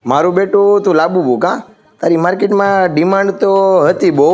મારું બેટું તું લાબુ કા તારી માર્કેટમાં ડિમાન્ડ તો હતી બહુ,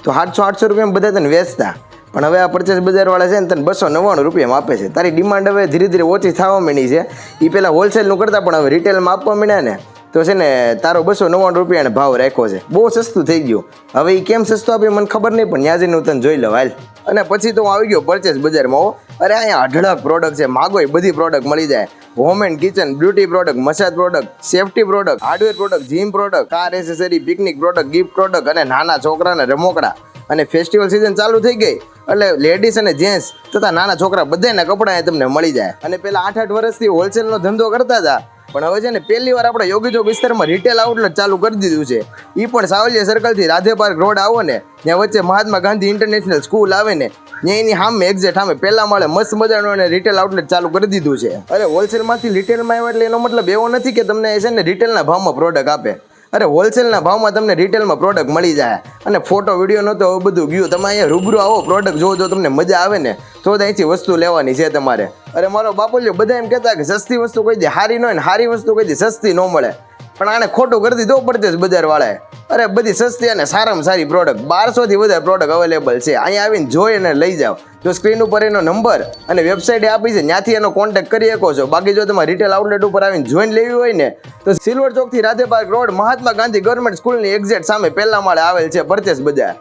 તો 700-800 રૂપિયામાં બધા તને વેચતા, પણ હવે આ પરચેસ બજારવાળા છે ને તને 299 રૂપિયામાં આપે છે. તારી ડિમાન્ડ હવે ધીરે ધીરે ઓછી થવા માંડી છે. એ પહેલાં હોલસેલનું કરતા પણ હવે રિટેલમાં આપવા માંડ્યા ને તો છે ને તારો 299 રૂપિયાનો ભાવ રાખ્યો છે. બહુ સસ્તું થઈ ગયું. હવે એ કેમ સસ્તું આપે મને ખબર નહીં, પણ ત્યાં જઈને હું તને જોઈ લઉં હાલ. અને પછી તો હું આવી ગયો પરચેસ બજારમાં. અરે અહીંયા અઢળક પ્રોડક્ટ છે, માગો એ બધી પ્રોડક્ટ મળી જાય. Home and kitchen, beauty product, massage product, safety product, hardware product, gym product, car accessory, picnic product, gift product અને નાના છોકરાને રમકડા. અને ફેસ્ટિવલ સિઝન ચાલુ થઈ ગઈ એટલે લેડીઝ અને જેન્ટ્સ તથા નાના છોકરા બધાના કપડાં તમને મળી જાય. અને પેલા 8-8 વર્ષથી હોલસેલનો ધંધો કરતા હતા, પણ હવે છે ને પહેલી વાર આપણે યોગી ચોક વિસ્તારમાં રિટેલ આઉટલેટ ચાલુ કરી દીધું છે. એ પણ સાવલિયા સર્કલથી રાધે પાર્ક રોડ આવો ને ત્યાં વચ્ચે મહાત્મા ગાંધી ઇન્ટરનેશનલ સ્કૂલ આવે ને ત્યાં એની સામે એક્ઝેક્ટ સામે પહેલા માળે મસ્ત મજાનું અને રિટેલ આઉટલેટ ચાલુ કરી દીધું છે. અરે હોલસેલમાંથી રિટેલમાં આવ્યા એટલે એનો મતલબ એવો નથી કે તમને છે ને રિટેલના ભાવમાં પ્રોડક્ટ આપે. અરે હોલસેલના ભાવમાં તમને રિટેલમાં પ્રોડક્ટ મળી જાય. અને ફોટો વિડીયો નહોતો બધું ગયું. તમે અહીંયા રૂબરૂ આવો, પ્રોડક્ટ જો તમને મજા આવે ને તો જ અહીંથી વસ્તુ લેવાની છે તમારે. અરે મારો બાપુલ્યો બધા એમ કહેતા કે સસ્તી વસ્તુ કોઈ દી સારી ન હોય ને સારી વસ્તુ કોઈ દી સસ્તી ન મળે, પણ આને ખોટું કરી દીધો પરચેસ બજારવાળાએ. અરે બધી સસ્તી અને સારામાં સારી પ્રોડક્ટ 1200થી વધારે પ્રોડક્ટ અવેલેબલ છે. અહીંયા આવીને જોઈ અને લઈ જાઓ. જો સ્ક્રીન ઉપર એનો નંબર અને વેબસાઇટ આપી છે ત્યાંથી એનો કોન્ટેક્ટ કરી શકો છો. બાકી જો તમારે રિટેલ આઉટલેટ ઉપર આવીને જોઈને લેવી હોય ને તો silver ચોકથી Radhe park road Mahatma Gandhi government સ્કૂલની એક્ઝેક્ટ સામે પહેલા માળે આવેલ છે પરચેસ બજાર.